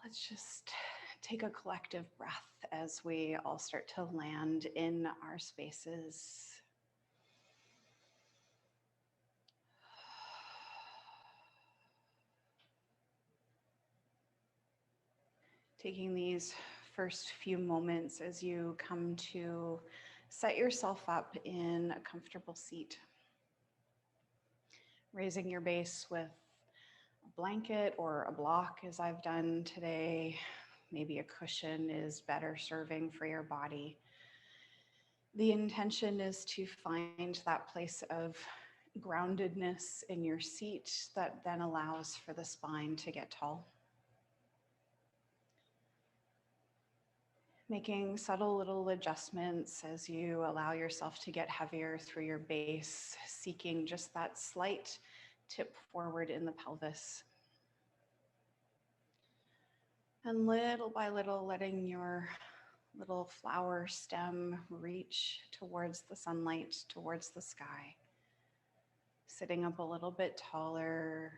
Let's just take a collective breath as we all start to land in our spaces. Taking these first few moments as you come to set yourself up in a comfortable seat. Raising your base with a blanket or a block, as I've done today. Maybe a cushion is better serving for your body. The intention is to find that place of groundedness in your seat that then allows for the spine to get tall. Making subtle little adjustments as you allow yourself to get heavier through your base, seeking just that slight tip forward in the pelvis. And little by little, letting your little flower stem reach towards the sunlight, towards the sky. Sitting up a little bit taller.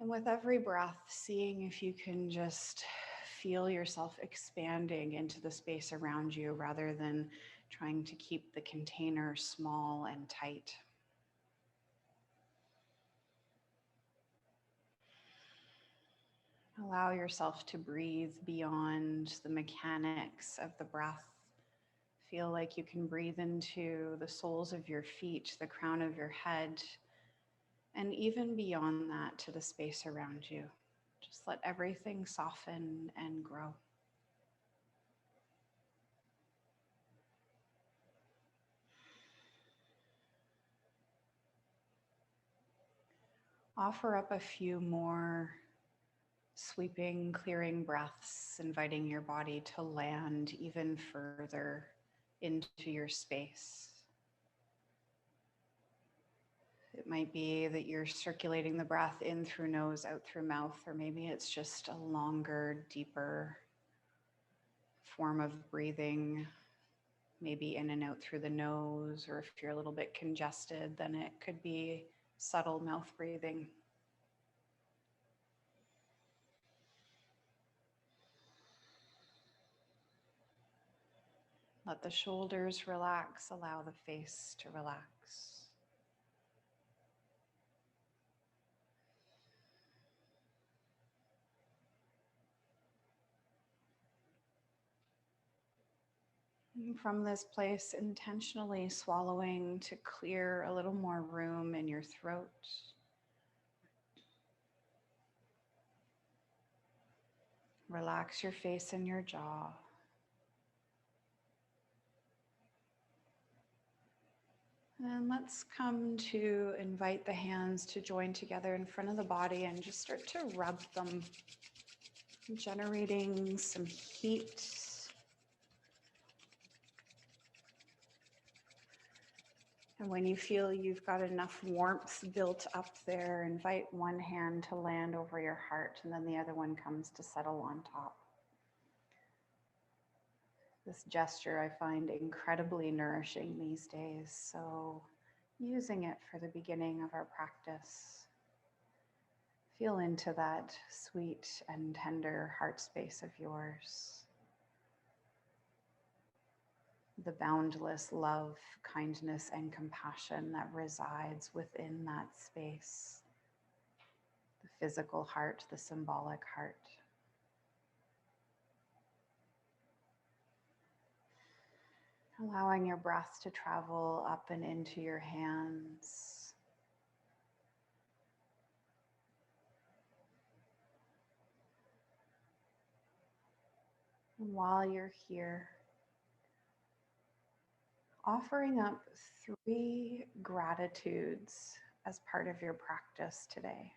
And with every breath, seeing if you can just feel yourself expanding into the space around you rather than trying to keep the container small and tight. Allow yourself to breathe beyond the mechanics of the breath. Feel like you can breathe into the soles of your feet, the crown of your head, and even beyond that to the space around you. Just let everything soften and grow. Offer up a few more sweeping, clearing breaths, inviting your body to land even further into your space. It might be that you're circulating the breath in through nose, out through mouth, or maybe it's just a longer, deeper form of breathing, maybe in and out through the nose, or if you're a little bit congested, then it could be subtle mouth breathing. Let the shoulders relax, allow the face to relax. And from this place, intentionally swallowing to clear a little more room in your throat. Relax your face and your jaw. And let's come to invite the hands to join together in front of the body and just start to rub them, generating some heat. And when you feel you've got enough warmth built up there, invite one hand to land over your heart and then the other one comes to settle on top. This gesture I find incredibly nourishing these days, so using it for the beginning of our practice. Feel into that sweet and tender heart space of yours. The boundless love, kindness, and compassion that resides within that space. The physical heart, the symbolic heart. Allowing your breath to travel up and into your hands. And while you're here, offering up 3 gratitudes as part of your practice today.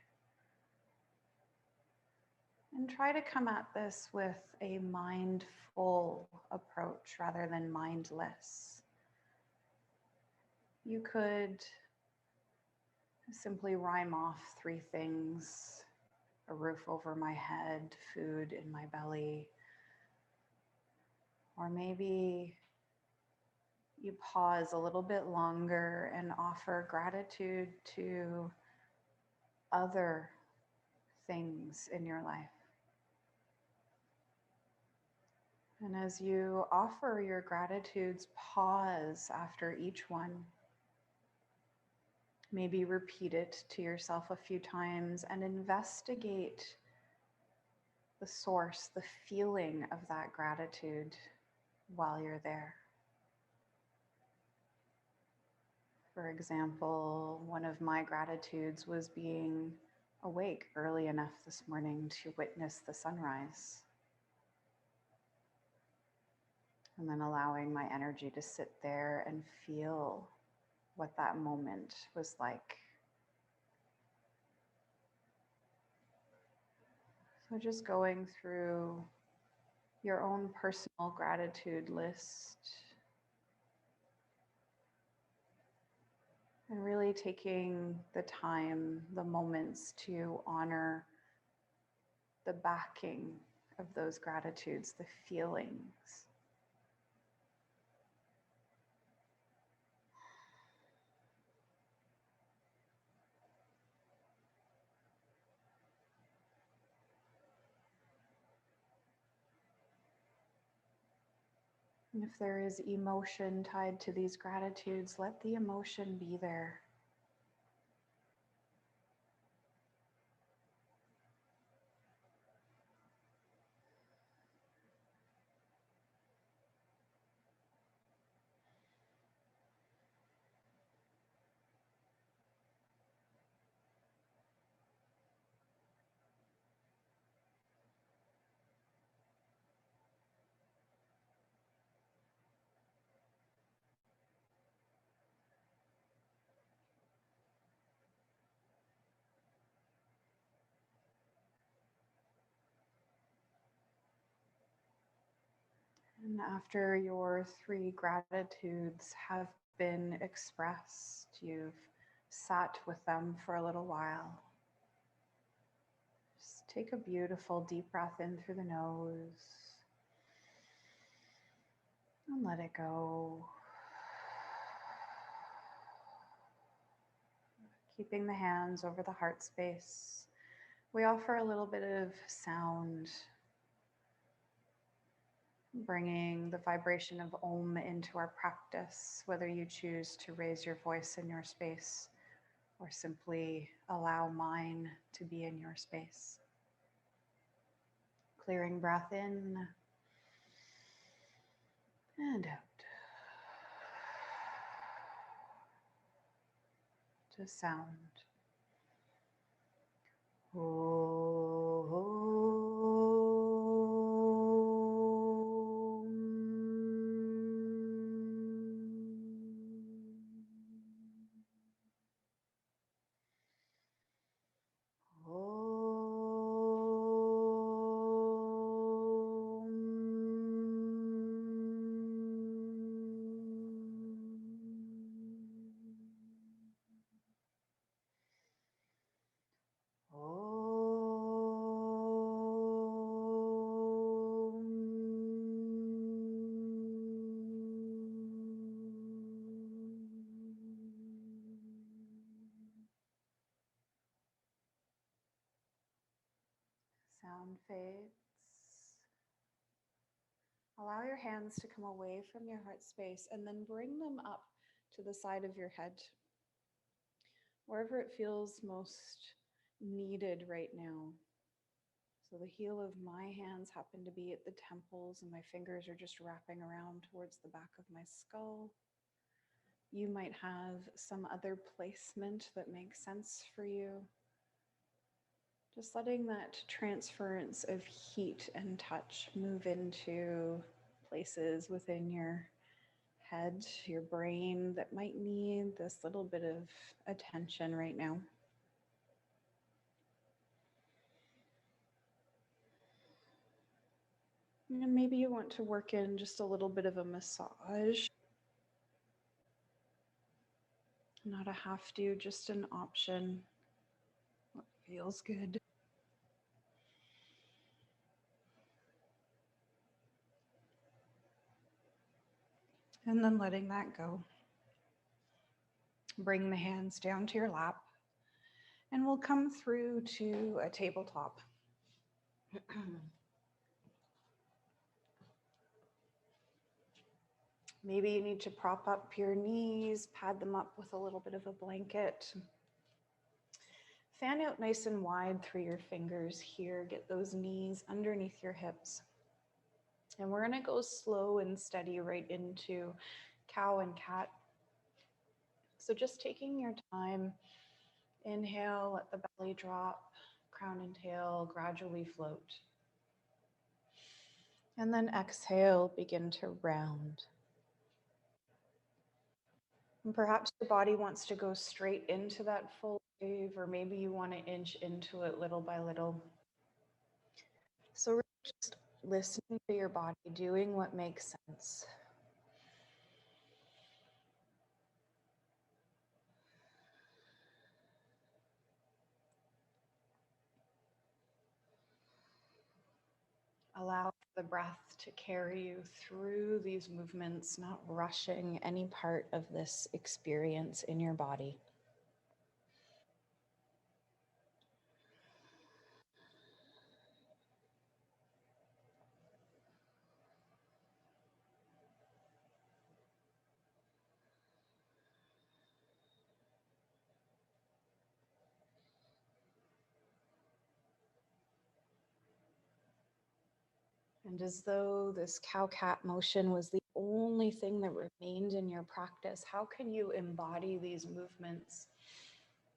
And try to come at this with a mindful approach rather than mindless. You could simply rhyme off 3 things: a roof over my head, food in my belly, or maybe you pause a little bit longer and offer gratitude to other things in your life. And as you offer your gratitudes, pause after each one. Maybe repeat it to yourself a few times and investigate the source, the feeling of that gratitude while you're there. For example, one of my gratitudes was being awake early enough this morning to witness the sunrise, and then allowing my energy to sit there and feel what that moment was like. So just going through your own personal gratitude list and really taking the time, the moments to honor the backing of those gratitudes, the feelings. And if there is emotion tied to these gratitudes, let the emotion be there. And after your 3 gratitudes have been expressed, you've sat with them for a little while. Just take a beautiful deep breath in through the nose and let it go. Keeping the hands over the heart space, we offer a little bit of sound, bringing the vibration of Om into our practice, whether you choose to raise your voice in your space or simply allow mine to be in your space. Clearing breath in and out. To sound. Sound fades. Allow your hands to come away from your heart space and then bring them up to the side of your head, wherever it feels most needed right now. So the heel of my hands happen to be at the temples, and my fingers are just wrapping around towards the back of my skull. You might have some other placement that makes sense for you. Just letting that transference of heat and touch move into places within your head, your brain that might need this little bit of attention right now. And maybe you want to work in just a little bit of a massage. Not a have to, just an option. What feels good. And then letting that go. Bring the hands down to your lap. And we'll come through to a tabletop. Maybe you need to prop up your knees, pad them up with a little bit of a blanket. Fan out nice and wide through your fingers here. Get those knees underneath your hips. And we're going to go slow and steady right into cow and cat. So just taking your time, inhale, let the belly drop, crown and tail gradually float. And then exhale, begin to round. And perhaps your body wants to go straight into that full wave, or maybe you want to inch into it little by little. So really just listening to your body, doing what makes sense. Allow the breath to carry you through these movements, not rushing any part of this experience in your body. And as though this cow-cat motion was the only thing that remained in your practice, how can you embody these movements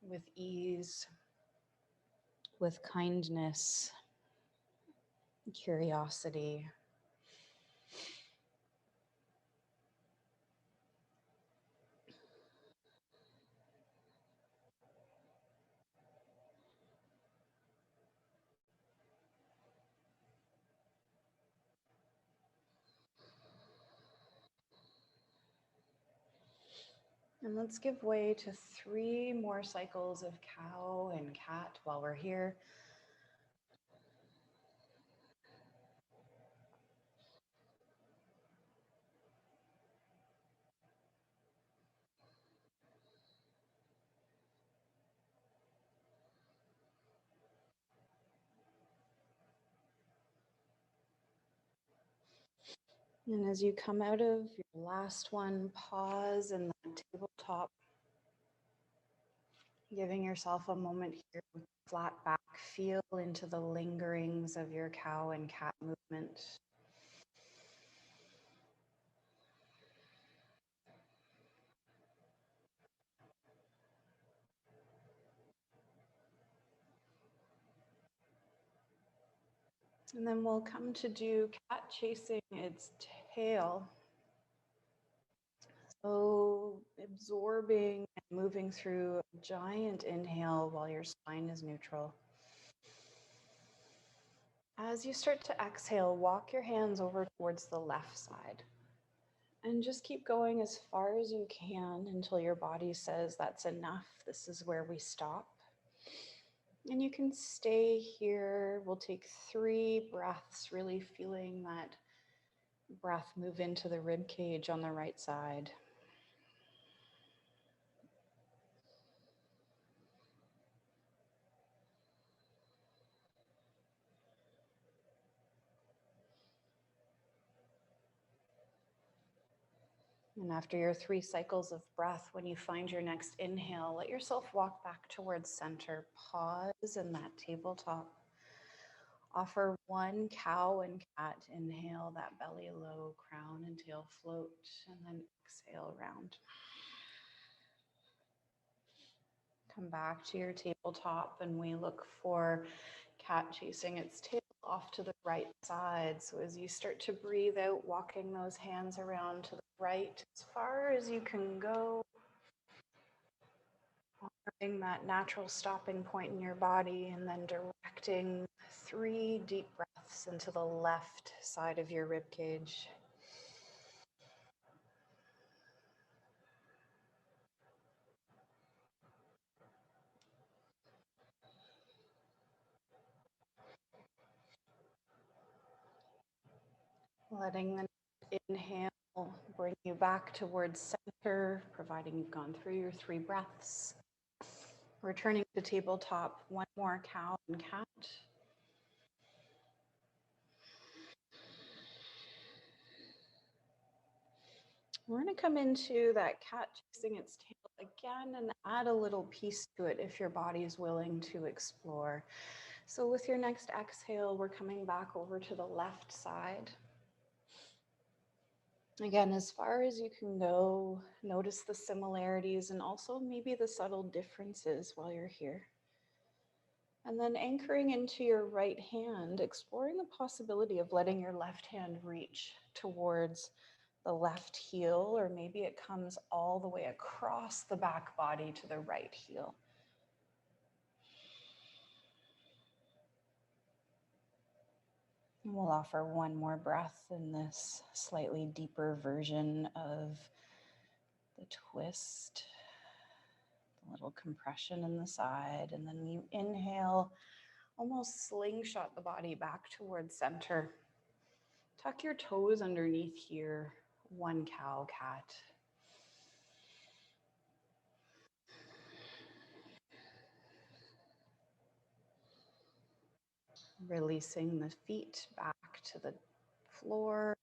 with ease, with kindness, curiosity? And let's give way to 3 more cycles of cow and cat while we're here. And as you come out of your last one, pause in that tabletop, giving yourself a moment here with flat back. Feel into the lingerings of your cow and cat movement. And then we'll come to do cat chasing its tail. So absorbing and moving through a giant inhale while your spine is neutral. As you start to exhale, walk your hands over towards the left side. And just keep going as far as you can until your body says that's enough. This is where we stop. And you can stay here. We'll take 3 breaths, really feeling that breath move into the rib cage on the right side. And after your 3 cycles of breath, when you find your next inhale, let yourself walk back towards center. Pause in that tabletop. Offer 1 cow and cat inhale, that belly low, crown and tail float, and then exhale round. Come back to your tabletop and we look for cat chasing its tail off to the right side. So as you start to breathe out, walking those hands around to the right as far as you can go, honoring that natural stopping point in your body, and then directing 3 deep breaths into the left side of your rib cage. Letting the inhale bring you back towards center, providing you've gone through your 3 breaths. Returning to tabletop, 1 more cow and cat. We're going to come into that cat chasing its tail again and add a little piece to it if your body is willing to explore. So with your next exhale, we're coming back over to the left side. Again, as far as you can go, notice the similarities and also maybe the subtle differences while you're here. And then anchoring into your right hand, exploring the possibility of letting your left hand reach towards the left heel, or maybe it comes all the way across the back body to the right heel. And we'll offer one more breath in this slightly deeper version of the twist, a little compression in the side, and then you inhale, almost slingshot the body back towards center. Tuck your toes underneath here, one cow cat. Releasing the feet back to the floor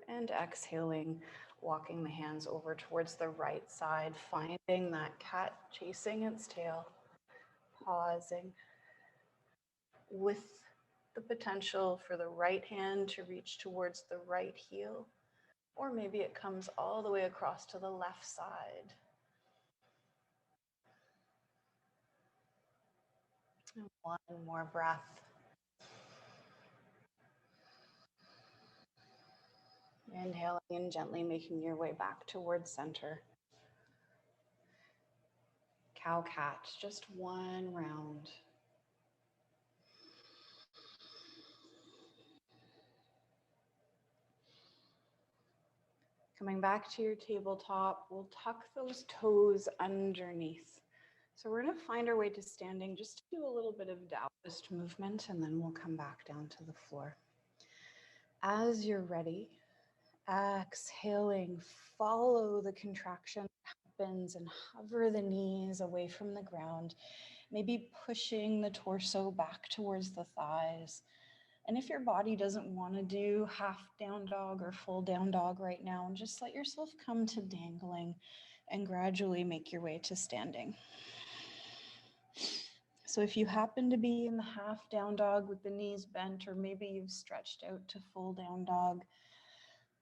and exhaling, walking the hands over towards the right side, finding that cat chasing its tail, pausing with the potential for the right hand to reach towards the right heel, or maybe it comes all the way across to the left side. And one more breath. Inhaling and gently making your way back towards center. Cow cat, just one round. Coming back to your tabletop, we'll tuck those toes underneath. So we're going to find our way to standing, just to do a little bit of Taoist movement, and then we'll come back down to the floor. As you're ready, exhaling, follow the contraction that happens and hover the knees away from the ground, maybe pushing the torso back towards the thighs. And if your body doesn't want to do half down dog or full down dog right now, just let yourself come to dangling and gradually make your way to standing. So if you happen to be in the half down dog with the knees bent, or maybe you've stretched out to full down dog,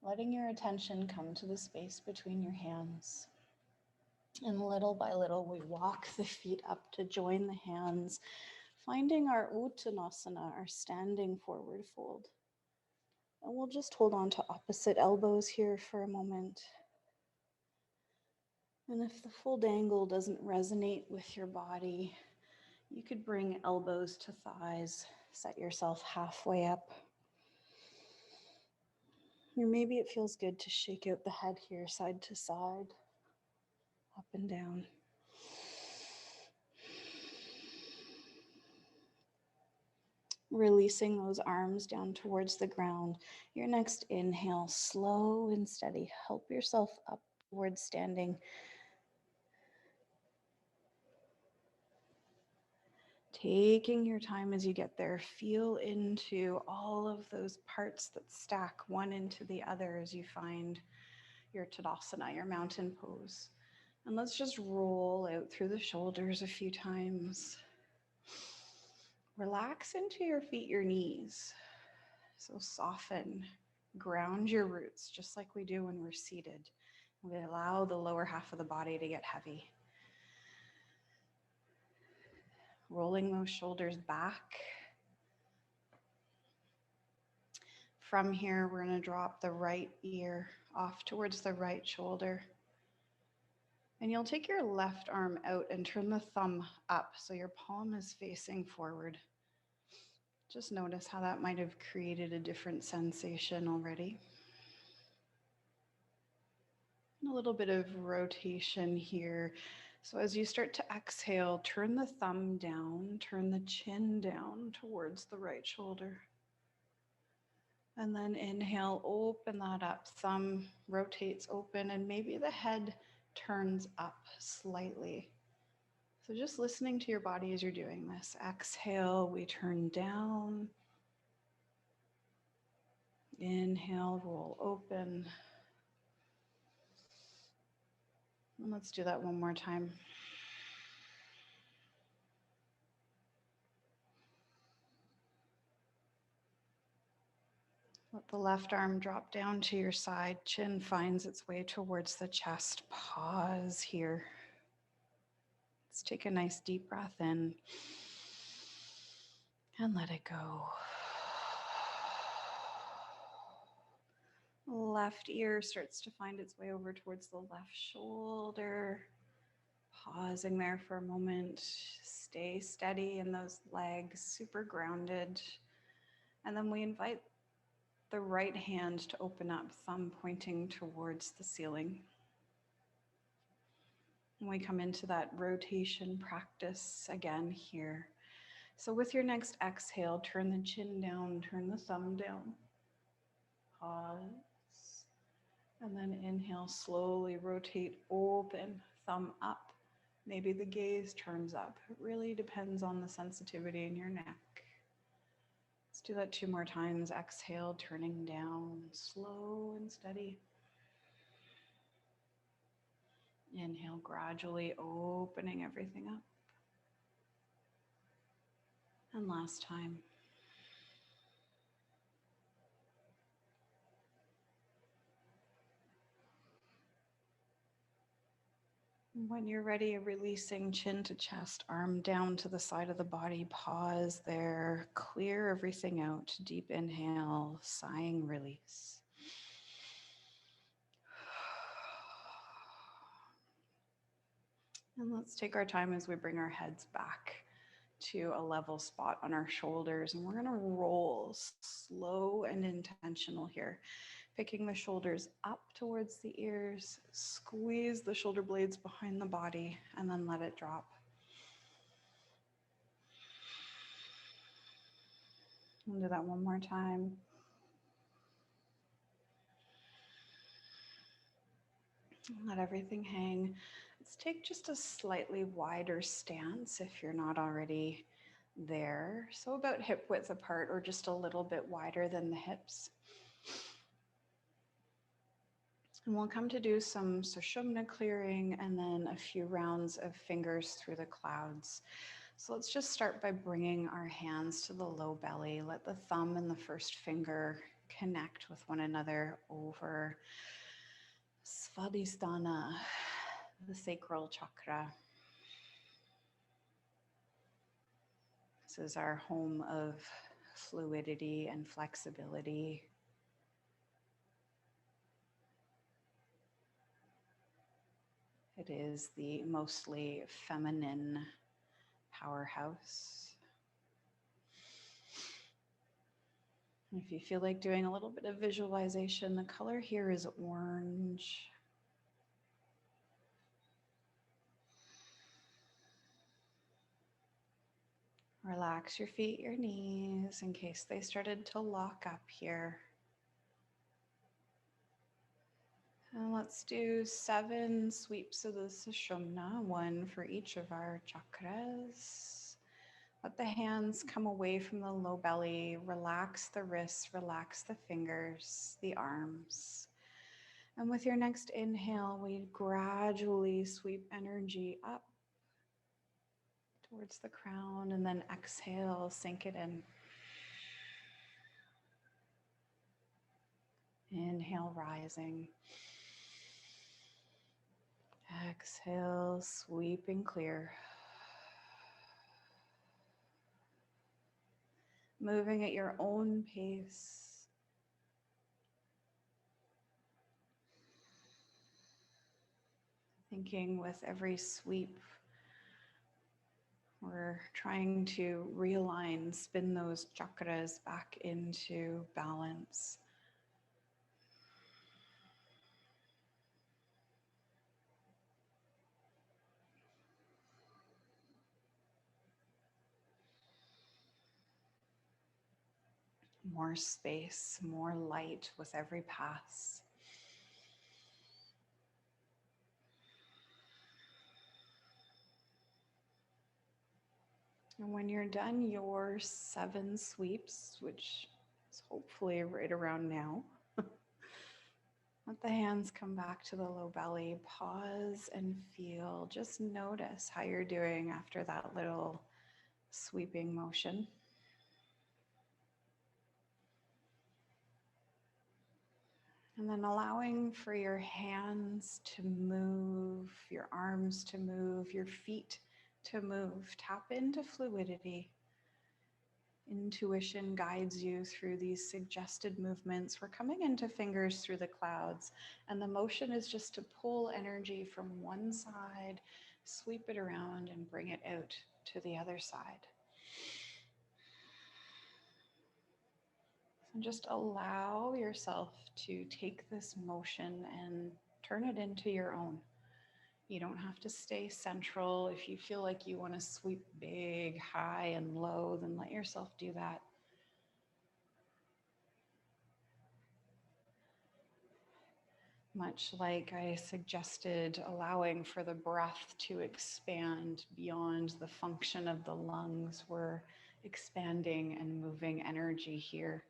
letting your attention come to the space between your hands. And little by little, we walk the feet up to join the hands, finding our Uttanasana, our standing forward fold. And we'll just hold on to opposite elbows here for a moment. And if the full dangle doesn't resonate with your body, you could bring elbows to thighs, set yourself halfway up. Or maybe it feels good to shake out the head here, side to side, up and down. Releasing those arms down towards the ground. Your next inhale, slow and steady. Help yourself up towards standing. Taking your time as you get there, feel into all of those parts that stack one into the other as you find your Tadasana, your mountain pose. And let's just roll out through the shoulders a few times. Relax into your feet, your knees. So soften, ground your roots, just like we do when we're seated. We allow the lower half of the body to get heavy. Rolling those shoulders back. From here, we're going to drop the right ear off towards the right shoulder. And you'll take your left arm out and turn the thumb up so your palm is facing forward. Just notice how that might have created a different sensation already. And a little bit of rotation here. So as you start to exhale, turn the thumb down, turn the chin down towards the right shoulder. And then inhale, open that up. Thumb rotates open and maybe the head turns up slightly. So just listening to your body as you're doing this. Exhale, we turn down. Inhale, roll open. And let's do that one more time. Let the left arm drop down to your side. Chin finds its way towards the chest. Pause here. Let's take a nice deep breath in and let it go. Left ear starts to find its way over towards the left shoulder. Pausing there for a moment. Stay steady in those legs, super grounded. And then we invite the right hand to open up, thumb pointing towards the ceiling. And we come into that rotation practice again here. So with your next exhale, turn the chin down, turn the thumb down. Pause. And then inhale, slowly rotate, open, thumb up. Maybe the gaze turns up. It really depends on the sensitivity in your neck. Let's do that 2 more times. Exhale, turning down, slow and steady. Inhale, gradually opening everything up. And last time. When you're ready, releasing chin to chest, arm down to the side of the body. Pause there. Clear everything out. Deep inhale, sighing release. And let's take our time as we bring our heads back to a level spot on our shoulders. And we're going to roll slow and intentional here. Picking the shoulders up towards the ears, squeeze the shoulder blades behind the body, and then let it drop. We'll do that one more time. Let everything hang. Let's take just a slightly wider stance if you're not already there. So about hip width apart or just a little bit wider than the hips. And we'll come to do some sushumna clearing and then a few rounds of fingers through the clouds. So let's just start by bringing our hands to the low belly. Let the thumb and the first finger connect with one another over Svadhisthana, the sacral chakra. This is our home of fluidity and flexibility. It is the mostly feminine powerhouse. If you feel like doing a little bit of visualization, the color here is orange. Relax your feet, your knees, in case they started to lock up here. And let's do 7 sweeps of the sushumna, 1 for each of our chakras. Let the hands come away from the low belly. Relax the wrists, relax the fingers, the arms. And with your next inhale, we gradually sweep energy up towards the crown, and then exhale, sink it in. Inhale, rising. Exhale, sweeping clear. Moving at your own pace. Thinking with every sweep, we're trying to realign, spin those chakras back into balance. More space, more light with every pass. And when you're done your 7 sweeps, which is hopefully right around now, Let the hands come back to the low belly. Pause and feel. Just notice how you're doing after that little sweeping motion. And then allowing for your hands to move, your arms to move, your feet to move. Tap into fluidity. Intuition guides you through these suggested movements. We're coming into fingers through the clouds, and the motion is just to pull energy from one side, sweep it around, and bring it out to the other side. So just allow yourself to take this motion and turn it into your own. You don't have to stay central. If you feel like you want to sweep big, high, and low, then let yourself do that. Much like I suggested, allowing for the breath to expand beyond the function of the lungs, we're expanding and moving energy here.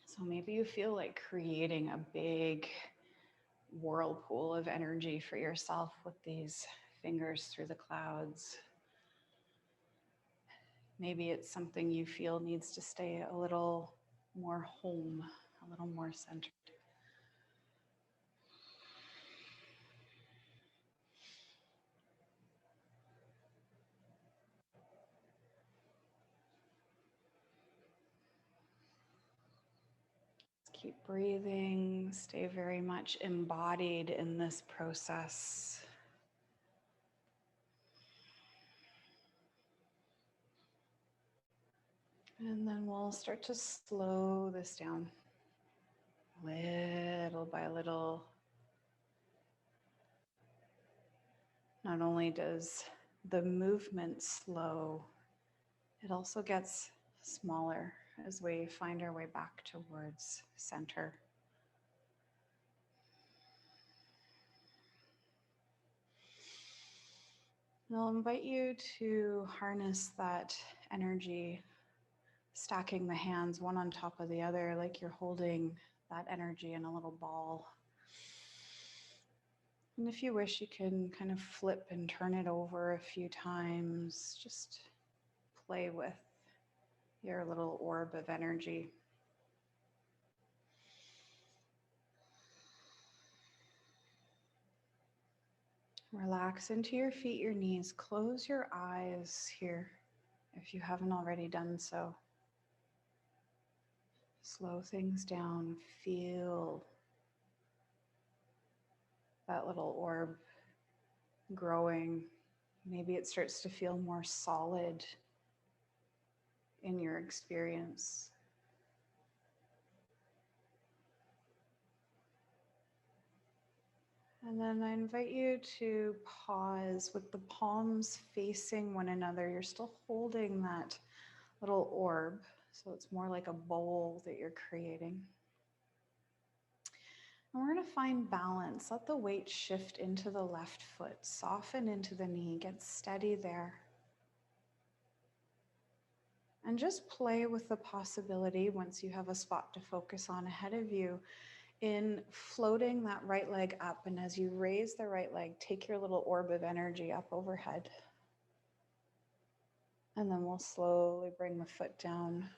So maybe you feel like creating a big whirlpool of energy for yourself with these fingers through the clouds. Maybe it's something you feel needs to stay a little more home, a little more centered. Keep breathing, stay very much embodied in this process. And then we'll start to slow this down little by little. Not only does the movement slow, it also gets smaller as we find our way back towards center. And I'll invite you to harness that energy, stacking the hands one on top of the other like you're holding that energy in a little ball. And if you wish, you can kind of flip and turn it over a few times. Just play with your little orb of energy. Relax into your feet, your knees. Close your eyes here if you haven't already done so. Slow things down. Feel that little orb growing. Maybe it starts to feel more solid in your experience. And then I invite you to pause with the palms facing one another. You're still holding that little orb, so it's more like a bowl that you're creating. And we're going to find balance. Let the weight shift into the left foot, soften into the knee, get steady there. And just play with the possibility, once you have a spot to focus on ahead of you, in floating that right leg up. And as you raise the right leg, take your little orb of energy up overhead. And then we'll slowly bring the foot down,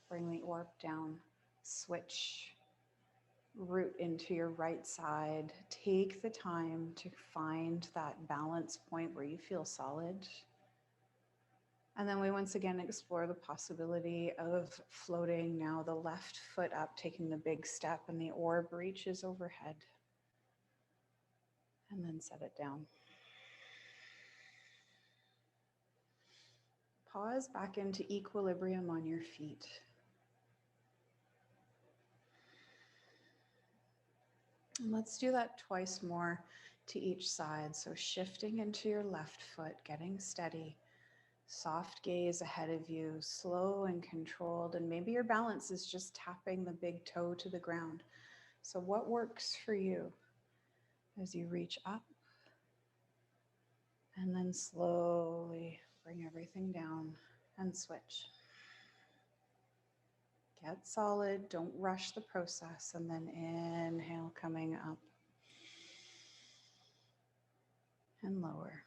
bring the orb down, switch, root into your right side. Take the time to find that balance point where you feel solid. And then we once again explore the possibility of floating now the left foot up, taking the big step, and the orb reaches overhead. And then set it down. Pause back into equilibrium on your feet. And let's do that twice more to each side. So shifting into your left foot, getting steady. Soft gaze ahead of you, slow and controlled, and maybe your balance is just tapping the big toe to the ground. So what works for you as you reach up and then slowly bring everything down and switch. Get solid. Don't rush the process. And then inhale, coming up and lower.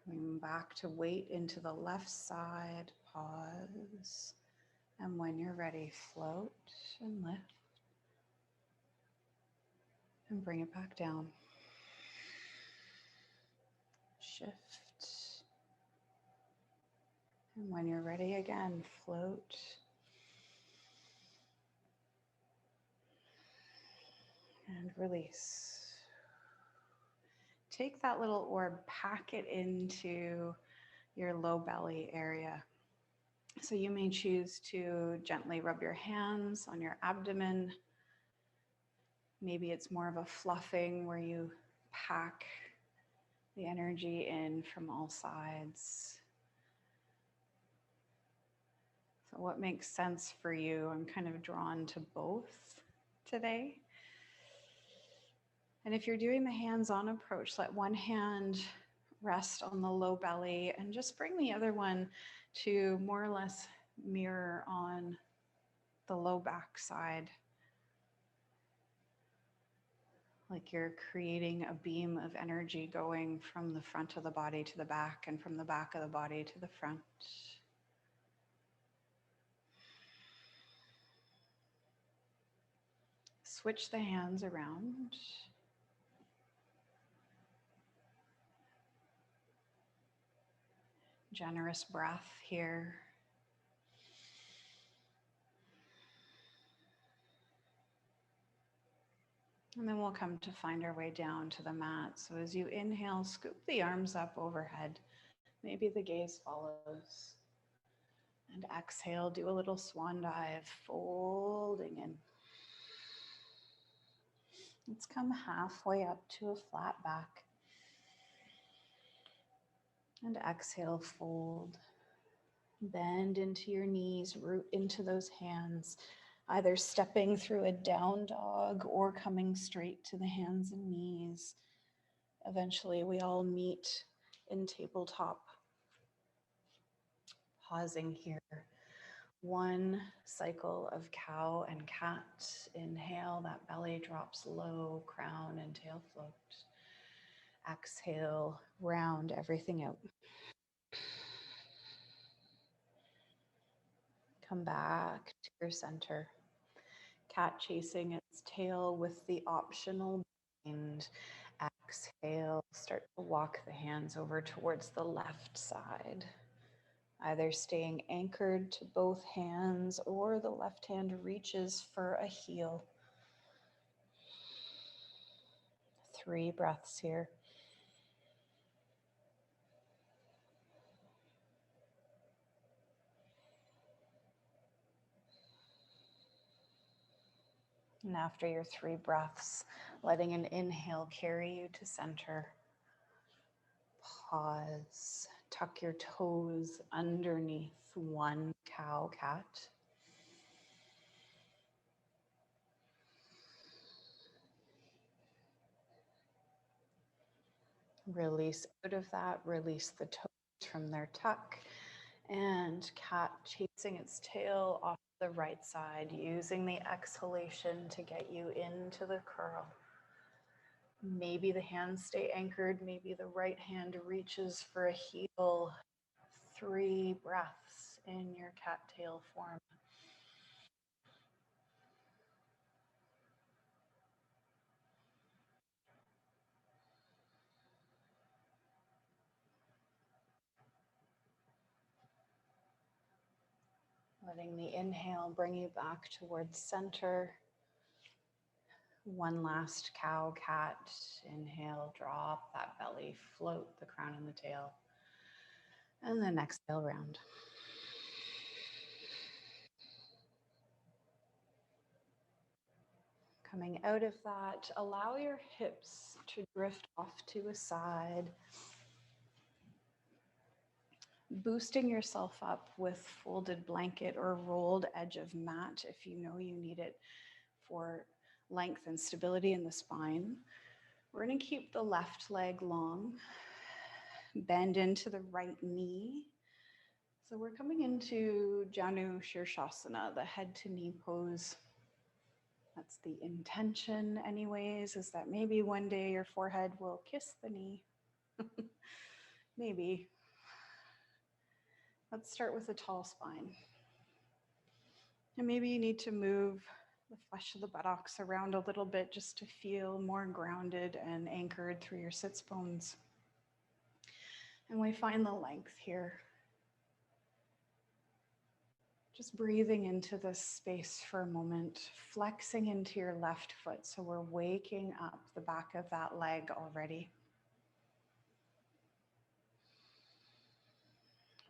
Coming back to weight into the left side. Pause. And when you're ready, float and lift. And bring it back down. Shift. And when you're ready again, float. And release. Take that little orb, pack it into your low belly area. So you may choose to gently rub your hands on your abdomen. Maybe it's more of a fluffing where you pack the energy in from all sides. So what makes sense for you? I'm kind of drawn to both today. And if you're doing the hands-on approach, let one hand rest on the low belly and just bring the other one to more or less mirror on the low back side. Like you're creating a beam of energy going from the front of the body to the back and from the back of the body to the front. Switch the hands around. Generous breath here. And then we'll come to find our way down to the mat. So as you inhale, scoop the arms up overhead. Maybe the gaze follows. And exhale, do a little swan dive, folding in. Let's come halfway up to a flat back. And exhale, fold. Bend into your knees, root into those hands, either stepping through a down dog or coming straight to the hands and knees. Eventually, we all meet in tabletop. Pausing here. One cycle of cow and cat. Inhale, that belly drops low, crown and tail float. Exhale, round everything out. Come back to your center. Cat chasing its tail with the optional bind. Exhale, start to walk the hands over towards the left side. Either staying anchored to both hands or the left hand reaches for a heel. 3 breaths here. And after your 3 breaths, letting an inhale carry you to center. Pause. Tuck your toes underneath one cow cat. Release out of that. Release the toes from their tuck. And cat chasing its tail off the right side, using the exhalation to get you into the curl. Maybe the hands stay anchored, maybe the right hand reaches for a heel. 3 breaths in your cattail form. Letting the inhale bring you back towards center. One last cow cat. Inhale, drop that belly, float the crown and the tail. And then exhale, round. Coming out of that, allow your hips to drift off to a side. Boosting yourself up with folded blanket or rolled edge of mat if you know you need it for length and stability in the spine. We're going to keep the left leg long. Bend into the right knee. So we're coming into Janu Shirshasana, the head to knee pose. That's the intention anyways, is that maybe one day your forehead will kiss the knee. Maybe. Let's start with a tall spine. And maybe you need to move the flesh of the buttocks around a little bit just to feel more grounded and anchored through your sits bones. And we find the length here. Just breathing into this space for a moment, flexing into your left foot. So we're waking up the back of that leg already.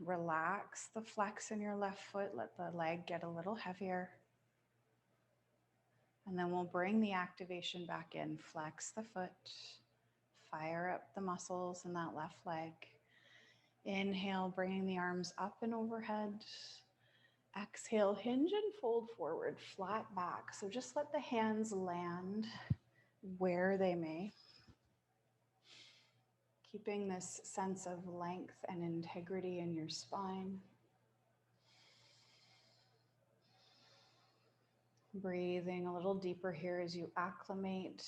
Relax the flex in your left foot. Let the leg get a little heavier. And then we'll bring the activation back in. Flex the foot. Fire up the muscles in that left leg. Inhale, bringing the arms up and overhead. Exhale, hinge and fold forward, flat back. So just let the hands land where they may. Keeping this sense of length and integrity in your spine. Breathing a little deeper here as you acclimate.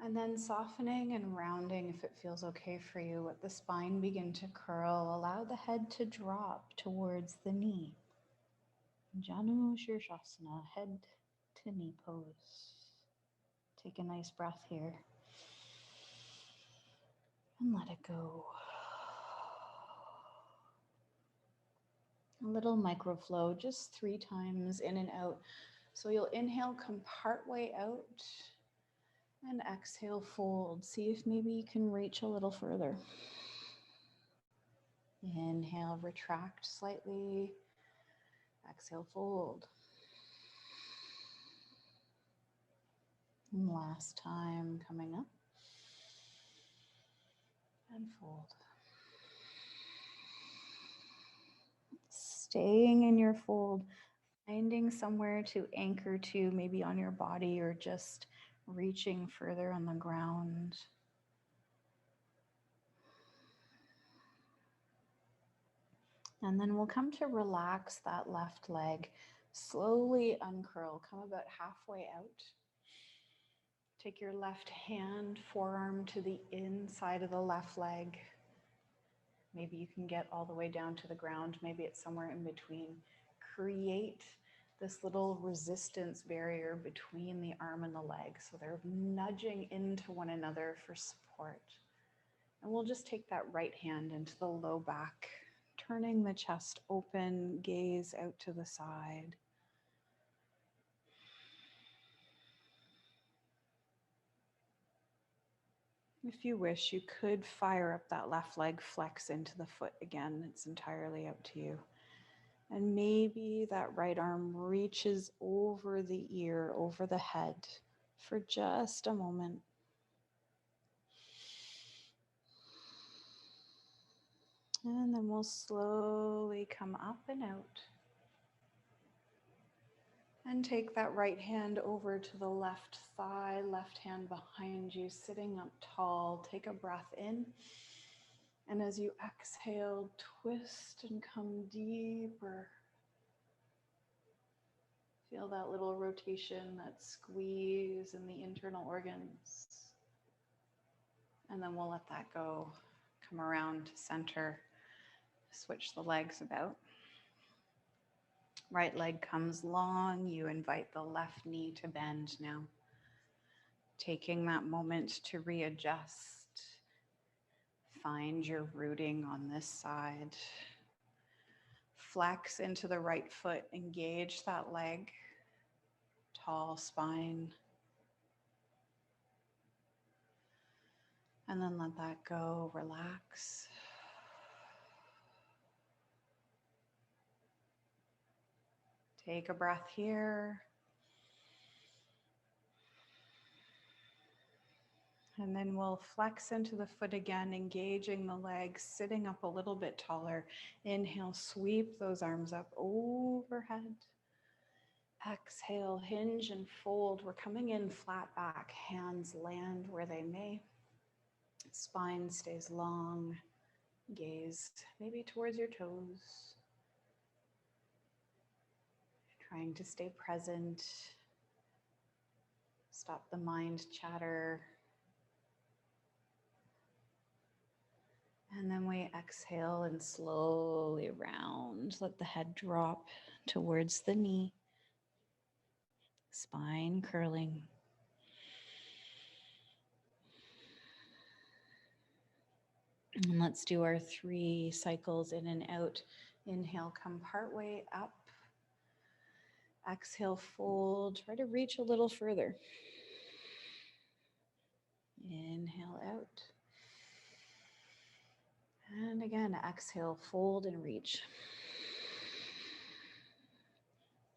And then softening and rounding, if it feels okay for you, let the spine begin to curl. Allow the head to drop towards the knee. Janu Shirshasana, head to knee pose. Take a nice breath here. And let it go. A little microflow, just 3 times in and out. So you'll inhale, come part way out. And exhale, fold. See if maybe you can reach a little further. Inhale, retract slightly. Exhale, fold. And last time, coming up. And fold. Staying in your fold, finding somewhere to anchor to, maybe on your body or just reaching further on the ground. And then we'll come to relax that left leg. Slowly uncurl, come about halfway out. Take your left hand, forearm to the inside of the left leg. Maybe you can get all the way down to the ground. Maybe it's somewhere in between. Create this little resistance barrier between the arm and the leg. So they're nudging into one another for support. And we'll just take that right hand into the low back, turning the chest open, gaze out to the side. If you wish, you could fire up that left leg, flex into the foot again. It's entirely up to you. And maybe that right arm reaches over the ear, over the head for just a moment. And then we'll slowly come up and out. And take that right hand over to the left thigh, left hand behind you, sitting up tall. Take a breath in. And as you exhale, twist and come deeper. Feel that little rotation, that squeeze in the internal organs. And then we'll let that go. Come around to center. Switch the legs about. Right leg comes long. You invite the left knee to bend now. Taking that moment to readjust. Find your rooting on this side. Flex into the right foot. Engage that leg. Tall spine. And then let that go. Relax. Take a breath here. And then we'll flex into the foot again, engaging the legs, sitting up a little bit taller. Inhale, sweep those arms up overhead. Exhale, hinge and fold. We're coming in flat back. Hands land where they may. Spine stays long. Gaze maybe towards your toes, trying to stay present. Stop the mind chatter. And then we exhale and slowly round. Let the head drop towards the knee, spine curling. And let's do our 3 cycles in and out. Inhale, come partway up. Exhale, fold. Try to reach a little further. Inhale out. And again, exhale, fold and reach.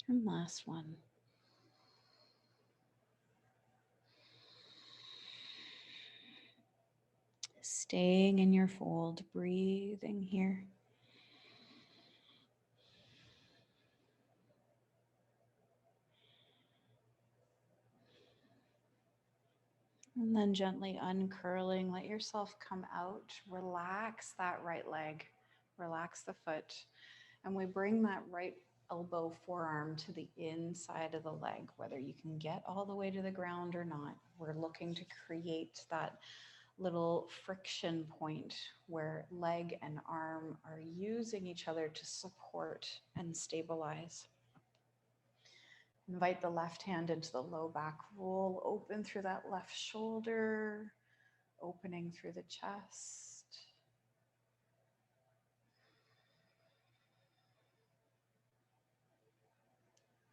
And last one. Staying in your fold, breathing here. And then gently uncurling, let yourself come out. Relax that right leg, relax the foot. And we bring that right elbow, forearm to the inside of the leg, whether you can get all the way to the ground or not. We're looking to create that little friction point where leg and arm are using each other to support and stabilize. Invite the left hand into the low back roll, open through that left shoulder, opening through the chest.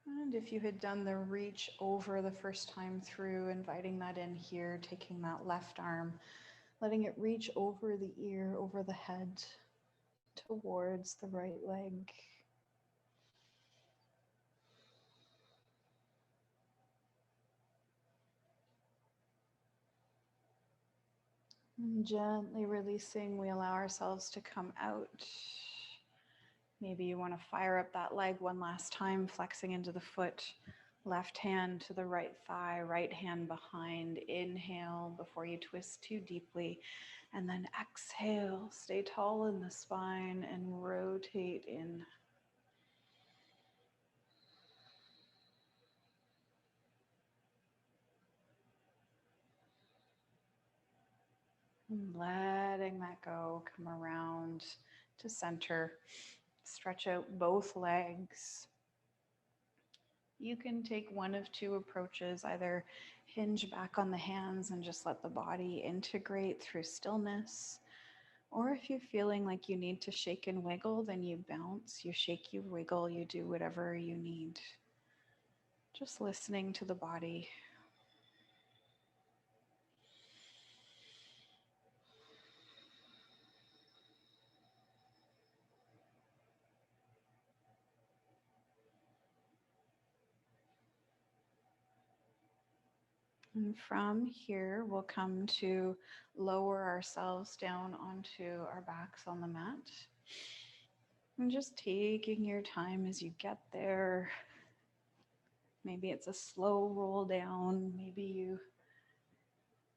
And if you had done the reach over the first time through, inviting that in here, taking that left arm, letting it reach over the ear, over the head, towards the right leg. And gently releasing, we allow ourselves to come out. Maybe you want to fire up that leg one last time, flexing into the foot. Left hand to the right thigh, right hand behind. Inhale before you twist too deeply. And then exhale, stay tall in the spine and rotate in. And letting that go, come around to center. Stretch out both legs. You can take one of 2 approaches, either hinge back on the hands and just let the body integrate through stillness. Or if you're feeling like you need to shake and wiggle, then you bounce, you shake, you wiggle, you do whatever you need. Just listening to the body. And from here, we'll come to lower ourselves down onto our backs on the mat. And just taking your time as you get there. Maybe it's a slow roll down. Maybe you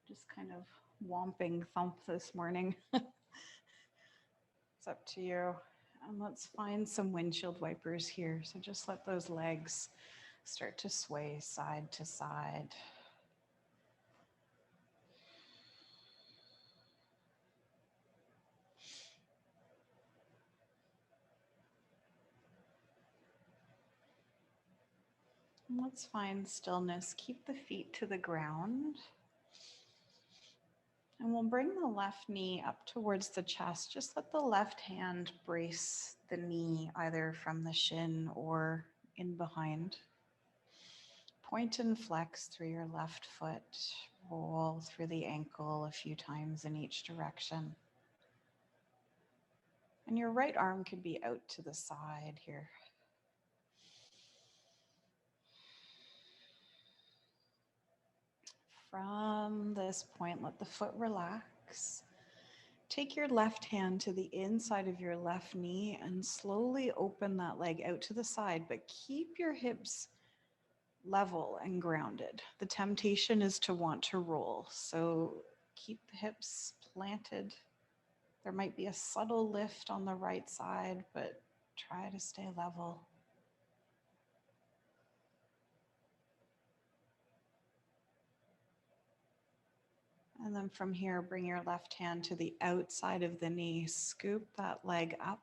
just kind of whomping thump this morning. It's up to you. And let's find some windshield wipers here. So just let those legs start to sway side to side. And let's find stillness. Keep the feet to the ground. And we'll bring the left knee up towards the chest. Just let the left hand brace the knee either from the shin or in behind. Point and flex through your left foot. Roll through the ankle a few times in each direction. And your right arm could be out to the side here. From this point, let the foot relax. Take your left hand to the inside of your left knee and slowly open that leg out to the side, but keep your hips level and grounded. The temptation is to want to roll, so keep the hips planted. There might be a subtle lift on the right side, but try to stay level. And then from here, bring your left hand to the outside of the knee. Scoop that leg up.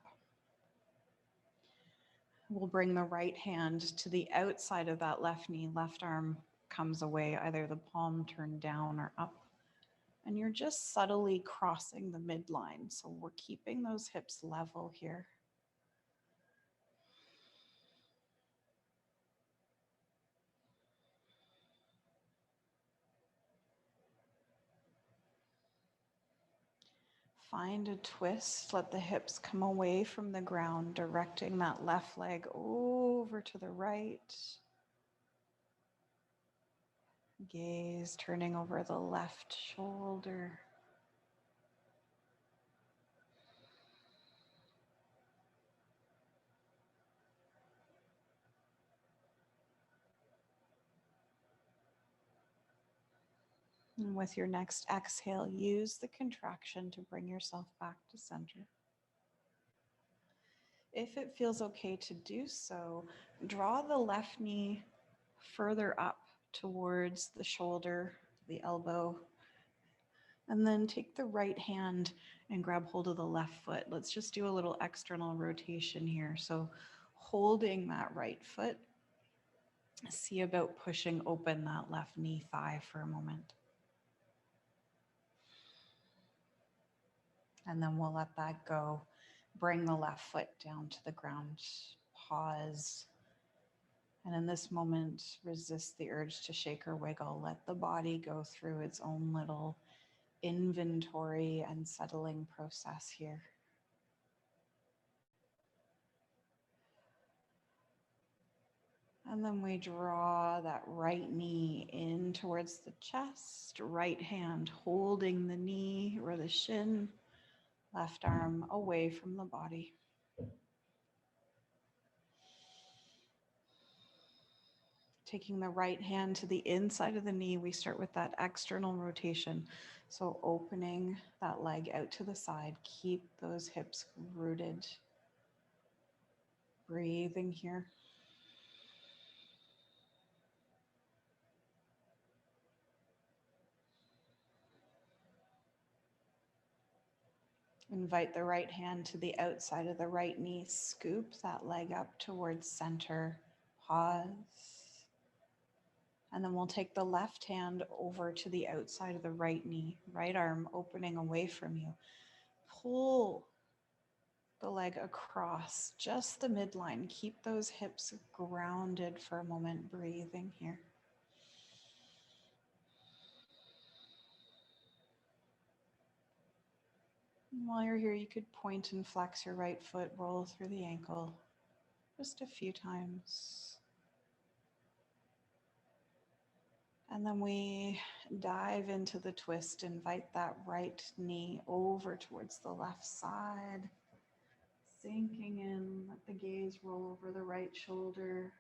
We'll bring the right hand to the outside of that left knee. Left arm comes away, either the palm turned down or up. And you're just subtly crossing the midline. So we're keeping those hips level here. Find a twist, let the hips come away from the ground, directing that left leg over to the right. Gaze turning over the left shoulder. And with your next exhale, use the contraction to bring yourself back to center. If it feels okay to do so, draw the left knee further up towards the shoulder, the elbow, and then take the right hand and grab hold of the left foot. Let's just do a little external rotation here. So holding that right foot, see about pushing open that left knee thigh for a moment. And then we'll let that go. Bring the left foot down to the ground. Pause. And in this moment, resist the urge to shake or wiggle. Let the body go through its own little inventory and settling process here. And then we draw that right knee in towards the chest, right hand holding the knee or the shin, left arm away from the body. Taking the right hand to the inside of the knee, we start with that external rotation. So opening that leg out to the side, keep those hips rooted. Breathing here. Invite the right hand to the outside of the right knee. Scoop that leg up towards center. Pause. And then we'll take the left hand over to the outside of the right knee. Right arm opening away from you. Pull the leg across just the midline. Keep those hips grounded for a moment. Breathing here. And while you're here, you could point and flex your right foot, roll through the ankle just a few times. And then we dive into the twist. Invite that right knee over towards the left side. Sinking in, let the gaze roll over the right shoulder.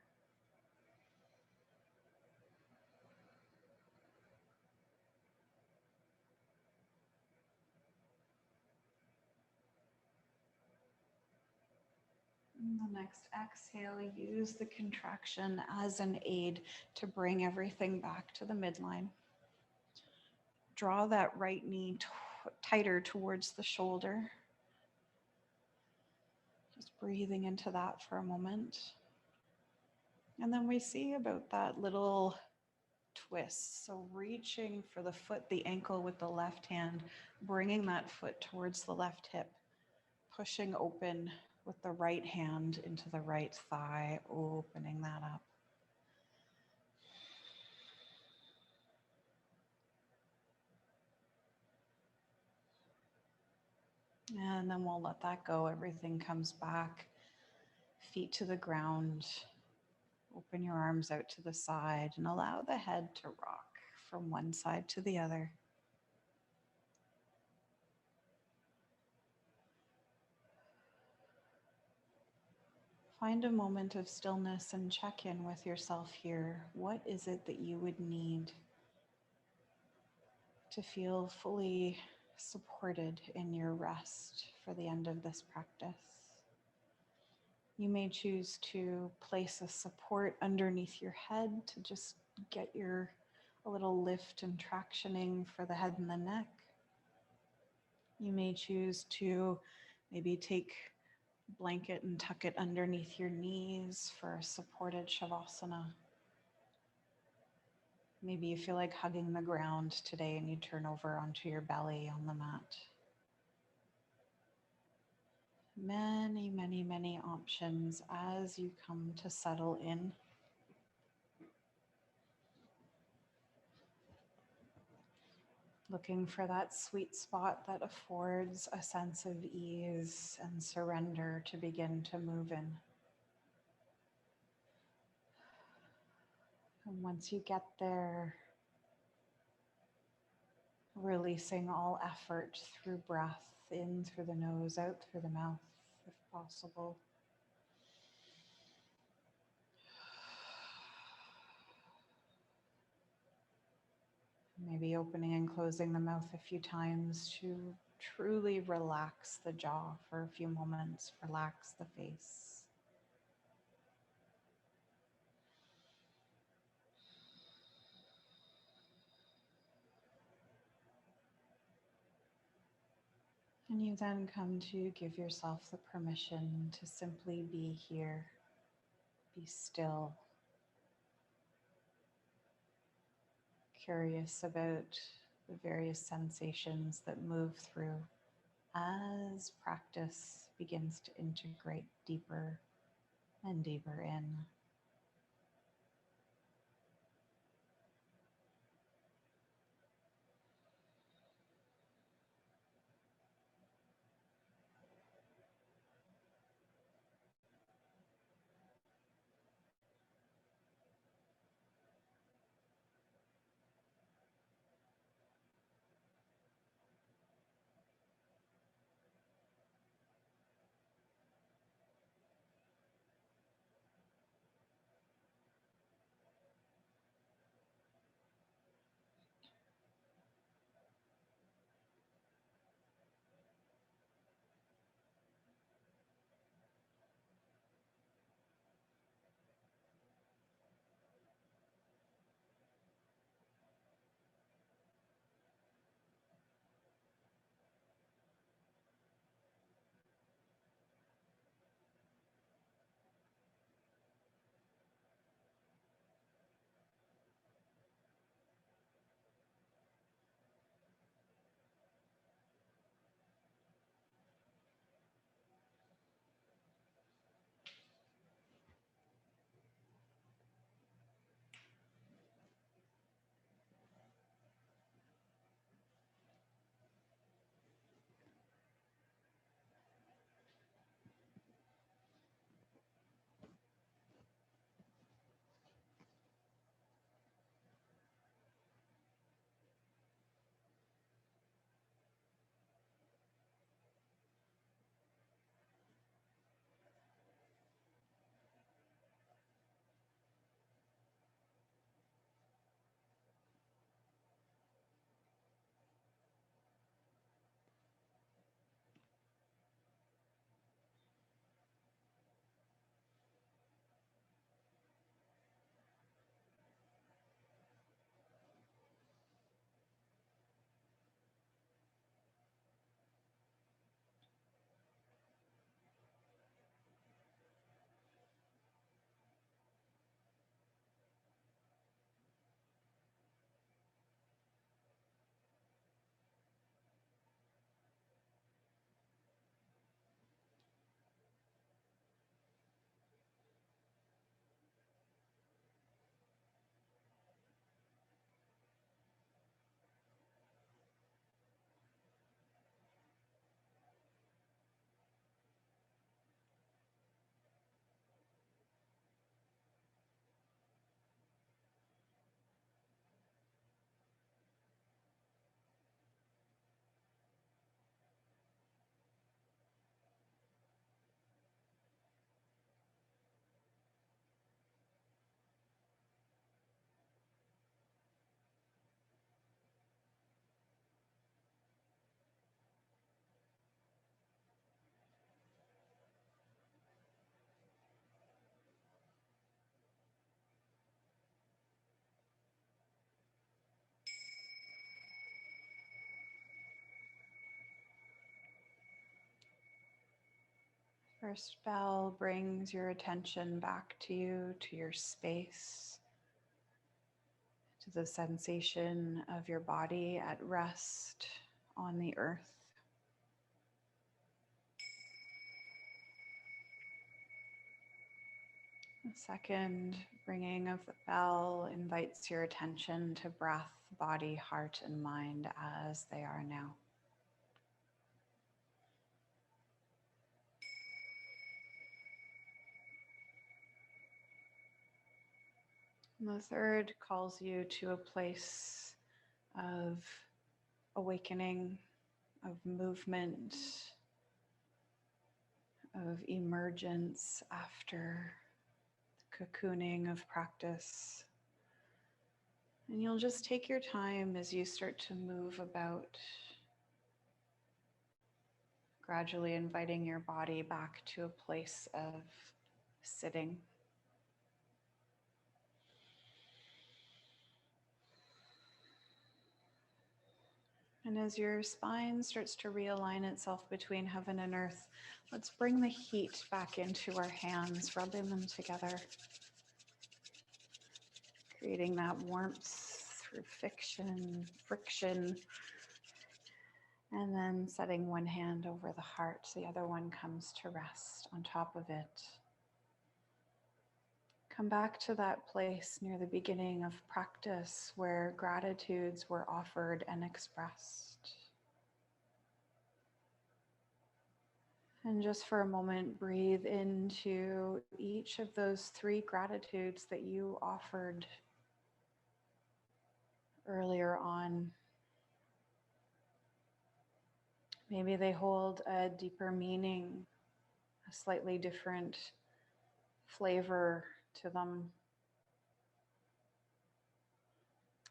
And the next exhale, use the contraction as an aid to bring everything back to the midline. Draw that right knee tighter towards the shoulder. Just breathing into that for a moment. And then we see about that little twist. So reaching for the foot, the ankle with the left hand, bringing that foot towards the left hip, pushing open with the right hand into the right thigh, opening that up. And then we'll let that go. Everything comes back, feet to the ground. Open your arms out to the side and allow the head to rock from one side to the other. Find a moment of stillness and check in with yourself here. What is it that you would need to feel fully supported in your rest for the end of this practice. You may choose to place a support underneath your head to just get a little lift and tractioning for the head and the neck. You may choose to maybe take a blanket and tuck it underneath your knees for a supported shavasana. Maybe you feel like hugging the ground today and you turn over onto your belly on the mat. Many, many, many options as you come to settle in. Looking for that sweet spot that affords a sense of ease and surrender to begin to move in. And once you get there, releasing all effort through breath, in through the nose, out through the mouth, if possible. Maybe opening and closing the mouth a few times to truly relax the jaw for a few moments, relax the face. And you then come to give yourself the permission to simply be here, be still, curious about the various sensations that move through as practice begins to integrate deeper and deeper in. First bell brings your attention back to you, to your space, to the sensation of your body at rest on the earth. The second ringing of the bell invites your attention to breath, body, heart, and mind as they are now. And the third calls you to a place of awakening, of movement, of emergence after the cocooning of practice. And you'll just take your time as you start to move about, gradually inviting your body back to a place of sitting. And as your spine starts to realign itself between heaven and earth, let's bring the heat back into our hands, rubbing them together, creating that warmth through friction, and then setting one hand over the heart, the other one comes to rest on top of it. Come back to that place near the beginning of practice where gratitudes were offered and expressed. And just for a moment, breathe into each of those three gratitudes that you offered earlier on. Maybe they hold a deeper meaning, a slightly different flavor to them.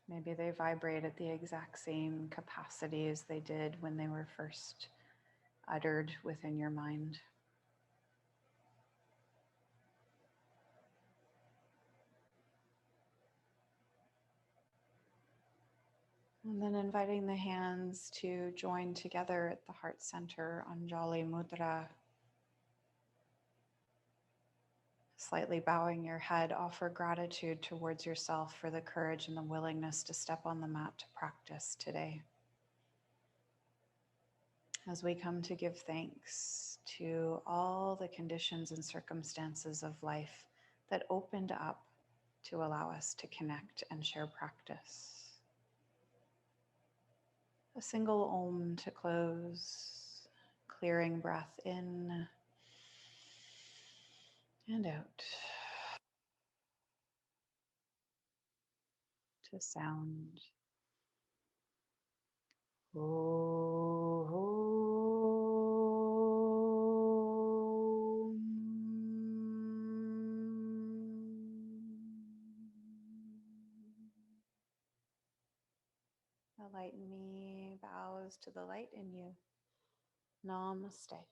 Maybe they vibrate at the exact same capacity as they did when they were first uttered within your mind. And then inviting the hands to join together at the heart center, Anjali Mudra. Slightly bowing your head, offer gratitude towards yourself for the courage and the willingness to step on the mat to practice today. As we come to give thanks to all the conditions and circumstances of life that opened up to allow us to connect and share practice. A single Om to close, clearing breath in and out to sound. Om. The light in me bows to the light in you. Namaste.